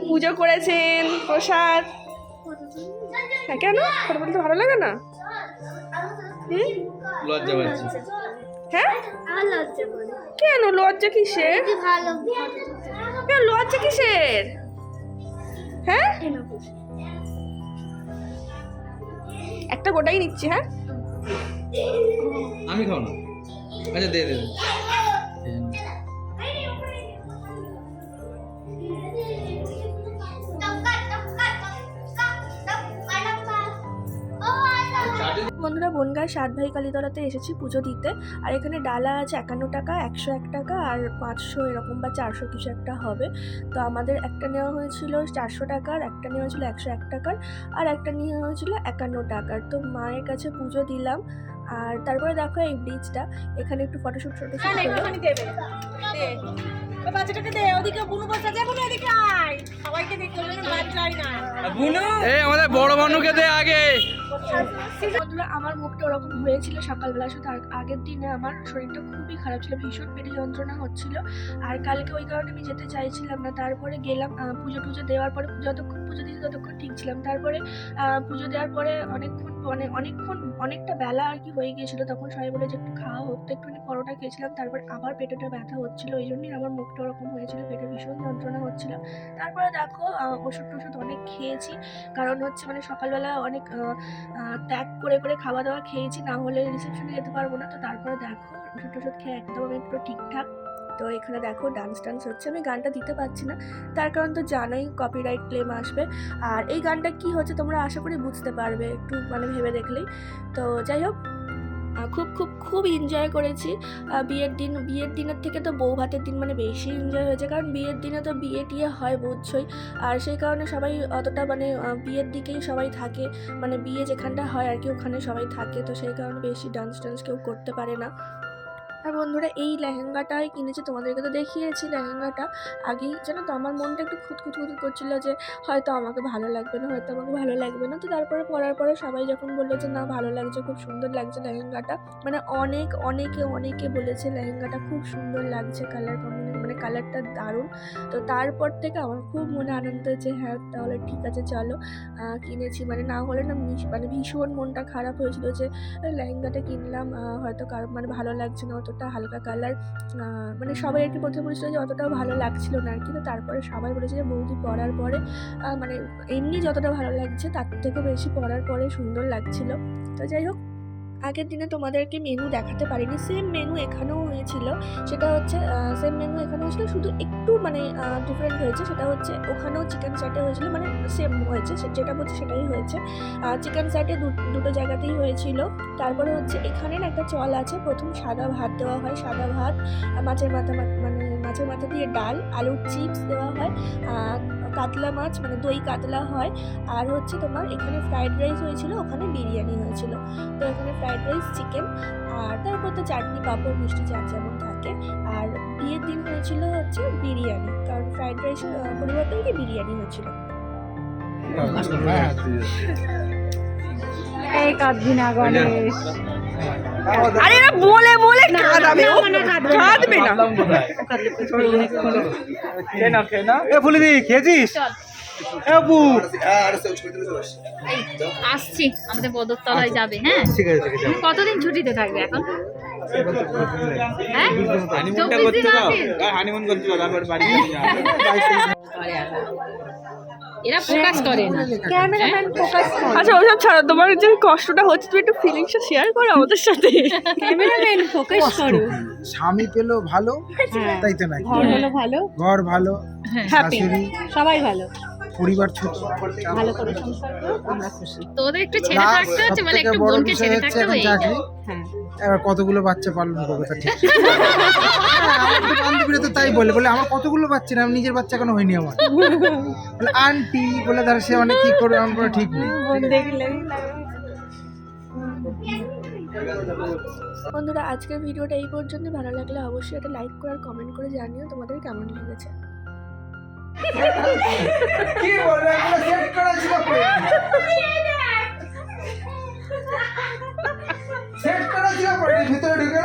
পুজো করেছেন, প্রসাদ। হ্যাঁ, কেন ফটো তুলতে ভালো লাগে না? লজ্জা পাচ্ছি। হ্যাঁ, কেন লজ্জা কিসের? কেন লজ্জা কিসের? হ্যাঁ, একটা গোটাই নিচ্ছি। হ্যাঁ, আমি খাও না। আচ্ছা দে দে। বন্ধুরা, বনগাঁ 7 ভাই কালীতলাতে এসেছি পুজো দিতে। আর এখানে ডালা আছে 51 টাকা, 101 টাকা আর 500 এরকম বা 400 কিছু একটা হবে। তো আমাদের একটা নেওয়া হয়েছিল 400 টাকার, একটা নেওয়া হয়েছিল 101 টাকার, আর একটা নেওয়া হয়েছিল 51 টাকার। তো মায়ের কাছে পুজো দিলাম। আর তারপরে দেখো এই ব্রিজটা, এখানে একটু ফটোশুট বাচ্চাটাকে দে, ওদিকে বুনু বসে যায়, বুনু এদিকে আয়, সবাইকে দেখতে হবে, বাচ্চা আয় না বুনু, এই আমাদের বড় মানুকে দে আগে। বন্ধুরা, আমার মুখটা ওরকম হয়েছিল সকালবেলা, শুধু আগের দিনে আমার শরীরটা খুবই খারাপ ছিল, ভীষণ পেটে যন্ত্রণা হচ্ছিল। আর কালকে ওই কারণে আমি যেতে চাইছিলাম না। তারপরে গেলাম, পুজো টুজো দেওয়ার পরে, যতক্ষণ পুজো দিতে ততক্ষণ ঠিক ছিলাম। তারপরে পুজো দেওয়ার পরে অনেকটা বেলা আর কি হয়ে গিয়েছিল। তখন সবাই বলে যে একটু খাওয়া হোক, তো একটুখানি পরোটা খেয়েছিলাম। তারপর আবার পেটেটা ব্যথা হচ্ছিল, ওই জন্যই আমার মুখটা ওরকম হয়েছিল, পেটে ভীষণ যন্ত্রণা হচ্ছিল। তারপরে দেখো ওষুধ টষুধ অনেক খেয়েছি, কারণ হচ্ছে মানে সকালবেলা অনেক ত্যাগ করে করে খাওয়া দাওয়া খেয়েছি, না হলে রিসেপশনে যেতে পারবো না। তো তারপরে দেখো ওষুধ টষুধ খেয়ে একদম আমি পুরো ঠিকঠাক। তো এখানে দেখো ডান্স হচ্ছে, আমি গানটা দিতে পারছি না, তার কারণ তো জানোই কপিরাইট ক্লেম আসবে। আর এই গানটা কি হচ্ছে তোমরা আশা করি বুঝতে পারবে একটু মানে ভেবে দেখলেই। তো যাই হোক, খুব খুব খুব এনজয় করেছি। বিয়ের দিনের থেকে তো বউ ভাতের দিন মানে বেশি এনজয় হয়েছে, কারণ বিয়ের দিনে তো বিয়ে টিয়ে হয় বুঝছই। আর সেই কারণে সবাই অতটা মানে বিয়ের দিকেই সবাই থাকে, মানে বিয়ে যেখানটা হয় আর কি ওখানে সবাই থাকে। তো সেই কারণে বেশি ডান্স কেউ করতে পারে না। আর বন্ধুরা, এই লেহেঙ্গাটাই কিনেছি, তোমাদেরকে তো দেখিয়েছি লেহেঙ্গাটা আগেই। জানো তো আমার মনটা একটু খুঁত করছিল যে হয়তো আমাকে ভালো লাগবে না। তো তারপরে পরার পরে সবাই যখন বললো যে না ভালো লাগছে, খুব সুন্দর লাগছে লেহেঙ্গাটা, মানে অনেকে বলেছে লেহেঙ্গাটা খুব সুন্দর লাগছে, কালার কম্বিনেশন মানে কালারটা দারুণ। তো তারপর থেকে আমার খুব মনে আনন্দ হয়েছে, হ্যাঁ তাহলে ঠিক আছে চলো কিনেছি। মানে না হলে না মানে ভীষণ মনটা খারাপ হয়েছিল যে লেহেঙ্গাটা কিনলাম, হয়তো কারো মানে ভালো লাগছে না, অতটা হালকা কালার। মানে সবাই আর কি প্রথমে বলেছিল যে অতটাও ভালো লাগছিল না আর কি। তো তারপরে সবাই বলেছে যে বৌদি পরার পরে মানে এমনি যতটা ভালো লাগছে তার থেকে বেশি পরার পরে সুন্দর লাগছিল। তো যাই হোক, আগের দিনে তোমাদেরকে মেনু দেখাতে পারিনি, সেম মেনু এখানেও হয়েছিল। সেটা হচ্ছে সেম মেনু এখানে হয়েছিল, শুধু একটু মানে ডিফারেন্ট হয়েছে। সেটা হচ্ছে ওখানেও চিকেন স্যাটে হয়েছিল, মানে সেম হয়েছে, যেটা বলছে সেটাই হয়েছে। চিকেন স্যাটে দুটো জায়গাতেই হয়েছিল। তারপরে হচ্ছে এখানে একটা চল আছে, প্রথম সাদা ভাত দেওয়া হয়, সাদা ভাত মাছের মাথা দিয়ে ডাল, আলুর চিপস দেওয়া হয়, কাতলা মাছ মানে দই কাতলা হয়, আর হচ্ছে তোমার এখানে ফ্রাইড রাইস হয়েছিল, ওখানে বিরিয়ানি হয়েছিল। তো এখানে ফ্রাইড রাইস, চিকেন, আর তারপর তো চাটনি পাঁপড় মিষ্টি চাট যেমন থাকে। আর বিয়ের দিন হয়েছিল হচ্ছে বিরিয়ানি, কারণ ফ্রাইড রাইসের পরিবর্তে কি বিরিয়ানি হয়েছিল। এই কাঁদবি না গণেশ, আরে এরা বলে কাঁদাবে, ও কাঁদবে না। এ ফুলিদি খেয়েছিস? আসছি, আমাদের বদরতলায় যাবে। হ্যাঁ ঠিক আছে তুমি কতদিন ছুটিতে থাকবে এখন? হ্যাঁ, হানিমুনটা করতে দাও, হানিমুন করতে দাও, তারপর বাড়ি এরা ফোকাস করে না, ক্যামেরাম্যান ফোকাস কর, আচ্ছা ওসব ছাড়ো, তোমার যে কষ্টটা হচ্ছে তুমি একটু ফিলিংসটা শেয়ার করো আমাদের সাথে। ক্যামেরাম্যান ফোকাস করো। স্বামী পেলো ভালো, তাই তো নাকি? ঘর হলো ভালো, ঘর ভালো, হ্যাপি, শাশুড়ি, সবাই ভালো, পরিবার ছোট, ভালো করে সংসার করো, আমরা খুশি। তোদের একটু ছেড়ে থাকতে হচ্ছে, মানে একটু বড় বোনকে বিষয় ছেড়ে হচ্ছে থাকতে এখন হবে। চাকরি। হ্যাঁ, এবার কতগুলো বাচ্চা পালন করবে তা ঠিক। আমার তো বান্ধবীরা তো তাই বলে আমার কতগুলো বাচ্চা না, নিজের বাচ্চা কেন হয়নি আমার, বলে আন্টি বলে ধর সে অনেক কি করবে আমার কোনো ঠিক নেই। বোন দেখলে বন্ধুরা, আজকের ভিডিওটা এই পর্যন্ত। ভালো লাগলে অবশ্যই একটা লাইক করে আর কমেন্ট করে জানিও তোমাদের কেমন লেগেছে। কি বলবো, এগুলো সেট করা ছিল, সেট করা ছিল, ভিতরে ঢুকে